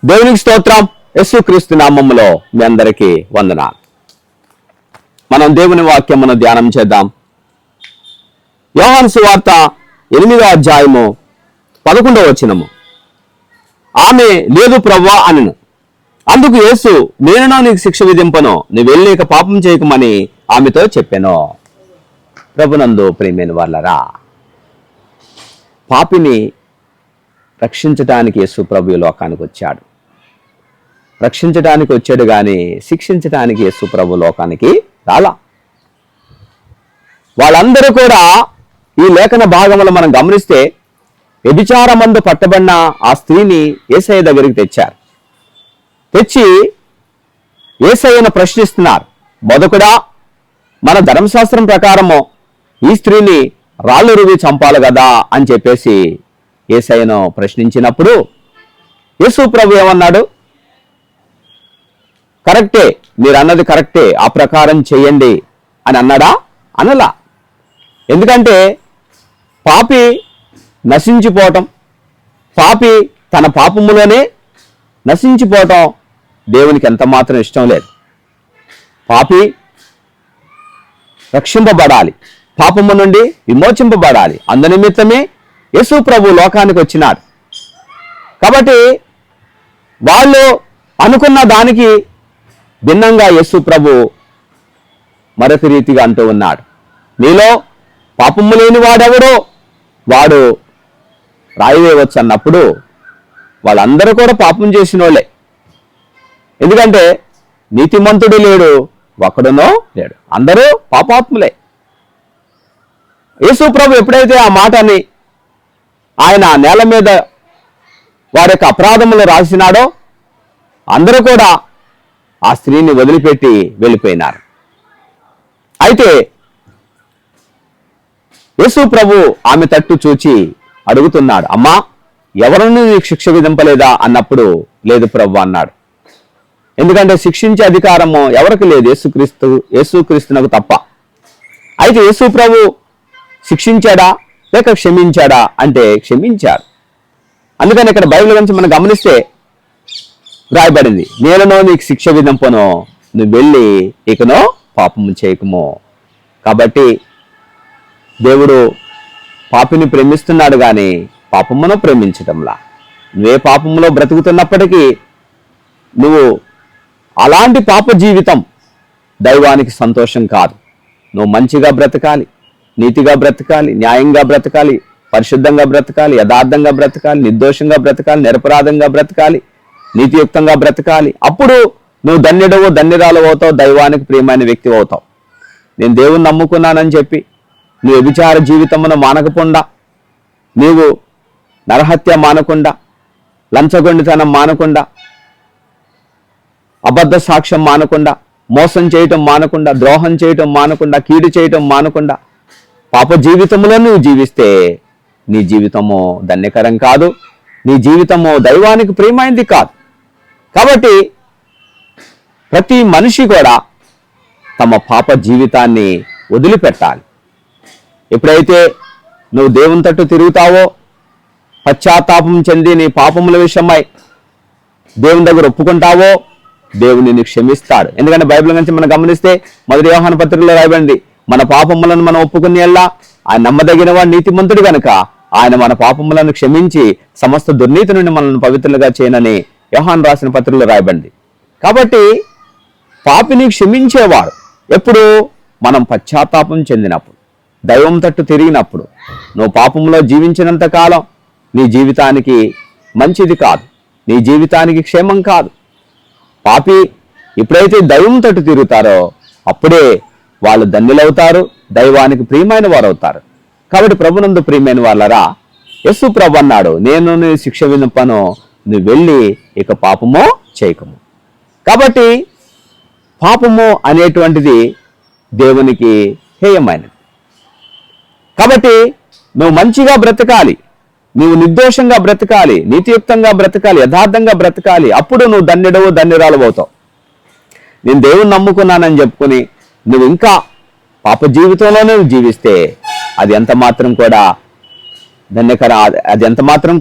దేవునికి స్తోత్రం. యేసుక్రీస్తు నామములో మీ అందరికీ వందనాలు. మనం దేవుని వాక్యమును ధ్యానం చేద్దాం. యోహాను సువార్త 8వ అధ్యాయము 11వ వచనము. ఆమె లేదు ప్రభువా అనెను. అందుకు యేసు, నేనునో నీకు శిక్ష విధింపను, నువ్వు వెళ్ళి ఇక పాపం చేయకమని ఆమెతో చెప్పాను. ప్రభునందు ప్రియమైన వాళ్ళరా, పాపిని రక్షించడానికి యేసు ప్రభు లోకానికి వచ్చాడు. రక్షించడానికి వచ్చాడు కానీ శిక్షించడానికి యేసు ప్రభు లోకానికి రాలా. వాళ్ళందరూ కూడా ఈ లేఖన భాగంలో మనం గమనిస్తే వ్యభిచారమందు పట్టబడిన ఆ స్త్రీని యేసయ్య దగ్గరికి తెచ్చారు. తెచ్చి యేసయ్యను ప్రశ్నిస్తున్నారు. బోధకుడా, మన ధర్మశాస్త్రం ప్రకారము ఈ స్త్రీని రాళ్ళు రువి చంపాలి కదా అని చెప్పేసి యేసయ్యను ప్రశ్నించినప్పుడు యేసు ప్రభు ఏమన్నాడు? కరెక్టే, మీరు అన్నది కరెక్టే, ఆ ప్రకారం చేయండి అని అన్నాడా? అనలా. ఎందుకంటే పాపి నశించిపోవటం, పాపి తన పాపములోనే నశించిపోవటం దేవునికి ఎంత మాత్రం ఇష్టం లేదు. పాపి రక్షింపబడాలి, పాపము నుండి విమోచింపబడాలి. అందునిమిత్తమే యేసు ప్రభు లోకానికి వచ్చినాడు. కాబట్టి వాళ్ళు అనుకున్న దానికి భిన్నంగా యేసు ప్రభు మరొక రీతిగా అంటూ ఉన్నాడు. నీలో పాపము లేని వాడెవడో వాడు రాయి వేయవచ్చు అన్నప్పుడు వాళ్ళందరూ కూడా పాపం చేసిన వాళ్ళే. ఎందుకంటే నీతిమంతుడు లేడు, ఒకడునో లేడు, అందరూ పాపాత్ములే. యేసు ప్రభు ఎప్పుడైతే ఆ మాటని ఆయన నేల మీద వారి యొక్క అపరాధములు రాసినాడో అందరూ కూడా ఆ స్త్రీని వదిలిపెట్టి వెళ్ళిపోయినారు. అయితే యేసు ప్రభు ఆమె తట్టు చూచి అడుగుతున్నాడు, అమ్మా, ఎవరిని నీకు శిక్ష విధింపలేదా అన్నప్పుడు లేదు ప్రభు అన్నాడు. ఎందుకంటే శిక్షించే అధికారము ఎవరికి లేదు, యేసుక్రీస్తునకు తప్ప. అయితే యేసు ప్రభు శిక్షించాడా లేక క్షమించాడా అంటే క్షమించాడు. అందుకని ఇక్కడ బైబిల్ గురించి మనం గమనిస్తే రాయబడింది, నేనునో నీకు శిక్ష విధింపను, నువ్వు వెళ్ళి ఇకనో పాపము చేయకము. కాబట్టి దేవుడు పాపిని ప్రేమిస్తున్నాడు కానీ పాపమును ప్రేమించటంలా. నువ్వే పాపములో బ్రతుకుతున్నప్పటికీ నువ్వు అలాంటి పాప జీవితం దైవానికి సంతోషం కాదు. నువ్వు మంచిగా బ్రతకాలి, నీతిగా బ్రతకాలి, న్యాయంగా బ్రతకాలి, పరిశుద్ధంగా బ్రతకాలి, యథార్థంగా బ్రతకాలి, నిర్దోషంగా బ్రతకాలి, నిరపరాధంగా బ్రతకాలి, నీతియుక్తంగా బ్రతకాలి. అప్పుడు నువ్వు ధన్యుడవో ధన్యురాలు అవుతావు, దైవానికి ప్రియమైన వ్యక్తి అవుతావు. నేను దేవుణ్ణి నమ్ముకున్నానని చెప్పి నువ్వు వ్యభిచార జీవితమును మానకుండా, నీవు నరహత్య మానకుండా, లంచగొండితనం మానకుండా, అబద్ధ సాక్ష్యం మానకుండా, మోసం చేయటం మానకుండా, ద్రోహం చేయటం మానకుండా, కీడు చేయటం మానకుండా పాప జీవితంలో నువ్వు జీవిస్తే నీ జీవితము ధన్యకరం కాదు, నీ జీవితము దైవానికి ప్రియమైనది కాదు. కాబట్టి ప్రతి మనిషి కూడా తమ పాప జీవితాన్ని వదిలిపెట్టాలి. ఎప్పుడైతే నువ్వు దేవుని తట్టు తిరుగుతావో, పశ్చాత్తాపం చెంది నీ పాపముల విషయమై దేవుని దగ్గర ఒప్పుకుంటావో దేవుని నీకు క్షమిస్తాడు. ఎందుకంటే బైబిల్ నుంచి మనం గమనిస్తే 1 యోహాను పత్రికలో రాయబడింది, మన పాపములను మనం ఒప్పుకుని ఎల్లా ఆయన నమ్మదగిన వాడు, నీతిమంతుడు కనుక ఆయన మన పాపములను క్షమించి సమస్త దుర్నీతి నుండి మనల్ని పవిత్రులుగా చేయనని యోహాను రాసిన పత్రికలో రాయబడింది. కాబట్టి పాపిని క్షమించేవాడు ఎప్పుడు? మనం పశ్చాత్తాపం చెందినప్పుడు, దైవం తట్టు తిరిగినప్పుడు. నువ్వు పాపంలో జీవించినంత కాలం నీ జీవితానికి మంచిది కాదు, నీ జీవితానికి క్షేమం కాదు. పాపి ఎప్పుడైతే దైవం తట్టు తిరుగుతారో అప్పుడే వాళ్ళు ధన్యులవుతారు, దైవానికి ప్రియమైన వారు అవుతారు. కాబట్టి ప్రభునందు ప్రియమైన వాళ్ళరా, యేసు ప్రభు అన్నాడు, నేను నీ శిక్ష విధింపను, నువ్వు వెళ్ళి ఇక పాపమో చేయకము. కాబట్టి పాపము అనేటువంటిది దేవునికి హేయమైనది. కాబట్టి నువ్వు మంచిగా బ్రతకాలి, నువ్వు నిర్దోషంగా బ్రతకాలి, నీతియుక్తంగా బ్రతకాలి, యథార్థంగా బ్రతకాలి. అప్పుడు నువ్వు ధన్యుడవు ధన్యురాలు అవుతావు. నేను దేవుని నమ్ముకున్నానని చెప్పుకుని నువ్వు ఇంకా పాప జీవితంలోనే నువ్వు జీవిస్తే అది ఎంత మాత్రం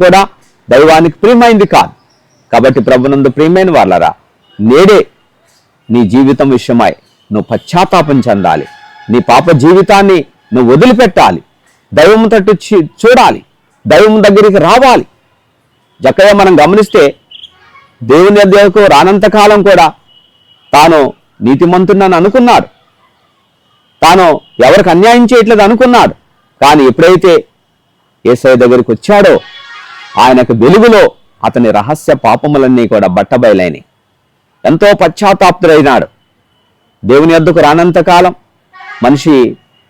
కూడా దైవానికి ప్రియమైంది కాదు. కాబట్టి ప్రభునందు ప్రియమైన వాళ్ళరా, నేడే నీ జీవితం విషయమై నువ్వు పశ్చాత్తాపం చెందాలి. నీ పాప జీవితాన్ని నువ్వు వదిలిపెట్టాలి. దైవం తట్టు చూడాలి. దైవం దగ్గరికి రావాలి. జక్కయ్య మనం గమనిస్తే దేవుని దగ్గరకు రానంత కాలం కూడా తాను నీతిమంతుడని అనుకున్నాడు. తాను ఎవరికి అన్యాయం చేయట్లేదు అనుకున్నాడు. కానీ ఎప్పుడైతే యేసయ్య దగ్గరికి వచ్చాడో ఆయనకు వెలుగులో అతని రహస్య పాపములన్నీ కూడా బట్టబయలైనవి. ఎంతో పశ్చాత్తాపుడైనాడు. దేవుని వద్దకు రానంత కాలం మనిషి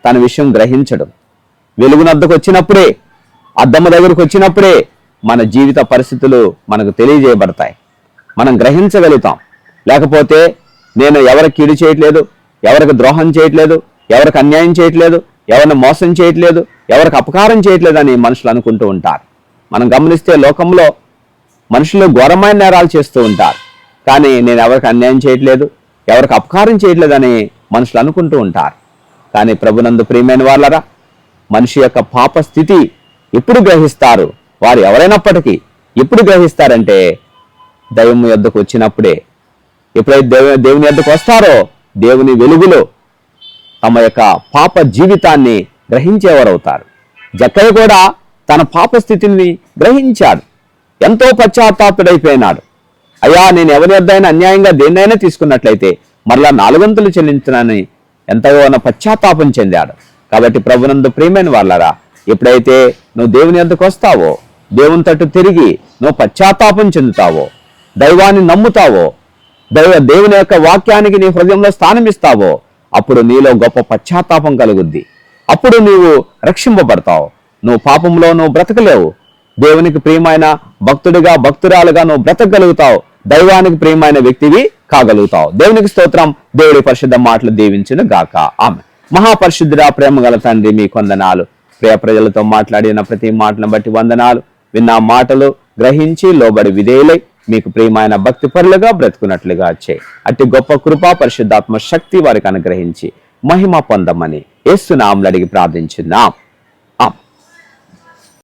తన విషయం గ్రహించడు. వెలుగునద్దకు వచ్చినప్పుడే, అద్దము దగ్గరకు వచ్చినప్పుడే మన జీవిత పరిస్థితులు మనకు తెలియజేయబడతాయి. మనం గ్రహించగలుగుతాం. లేకపోతే నేను ఎవరికి కీడు చేయట్లేదు, ఎవరికి ద్రోహం చేయట్లేదు, ఎవరికి అన్యాయం చేయట్లేదు, ఎవరిని మోసం చేయట్లేదు, ఎవరికి అపకారం చేయట్లేదు అని మనుషులు అనుకుంటూ ఉంటారు. మనం గమనిస్తే లోకంలో మనుషులు ఘోరమైన నేరాలు చేస్తూ ఉంటారు. కానీ నేను ఎవరికి అన్యాయం చేయట్లేదు, ఎవరికి అపకారం చేయట్లేదని మనుషులు అనుకుంటూ ఉంటారు. కానీ ప్రభునందు ప్రియమైన వాళ్ళరా, మనిషి యొక్క పాప స్థితి ఎప్పుడు గ్రహిస్తారు? వారు ఎవరైనప్పటికీ ఎప్పుడు గ్రహిస్తారంటే దైవం యొద్దకు వచ్చినప్పుడే. ఎప్పుడైతే దేవుని యొద్దకు వస్తారో దేవుని వెలుగులో తమ యొక్క పాప జీవితాన్ని గ్రహించేవారవుతారు. జక్కయ్య కూడా తన పాప స్థితిని గ్రహించాడు. ఎంతో పశ్చాత్తాపుడైపోయినాడు. అయ్యా, నేను ఎవరి వద్దైనా అన్యాయంగా దేన్నైనా తీసుకున్నట్లయితే మరలా 4 వంతులు చెల్లించునని ఎంతగానో పశ్చాత్తాపం చెందాడు. కాబట్టి ప్రభునందు ప్రియమైన వాళ్ళరా, ఎప్పుడైతే నువ్వు దేవుని వద్దకు వస్తావో, దేవుని తట్టు తిరిగి నువ్వు పశ్చాత్తాపం చెందుతావో, దైవాన్ని నమ్ముతావో, దేవుని యొక్క వాక్యానికి నీ హృదయంలో స్థానం ఇస్తావో, అప్పుడు నీలో గొప్ప పశ్చాత్తాపం కలుగుద్ది. అప్పుడు నీవు రక్షింపబడతావు. నువ్వు పాపంలో నువ్వు బ్రతకలేవు. దేవునికి ప్రియమైన భక్తుడిగా, భక్తురాలుగా నువ్వు బ్రతకగలుగుతావు. దైవానికి ప్రియమైన వ్యక్తివి కాగలుగుతావు. దేవునికి స్తోత్రం. దేవుడి పరిశుద్ధ మాటలు దీవించును గాక. ఆమె. మహాపరిశుద్ధుడా, ప్రేమ గల తండ్రి, మీ వందనాలు. ప్రియ ప్రజలతో మాట్లాడిన ప్రతి మాటను బట్టి వందనాలు. విన్న మాటలు గ్రహించి లోబడి విధేయులై మీకు ప్రియమైన భక్తి పరులుగా బ్రతుకున్నట్లుగా చే. అట్టి గొప్ప కృపా పరిశుద్ధాత్మ శక్తి వారికి అనుగ్రహించి మహిమ పొందమని యేసు నామములో అడిగి ప్రార్థించున్నాం.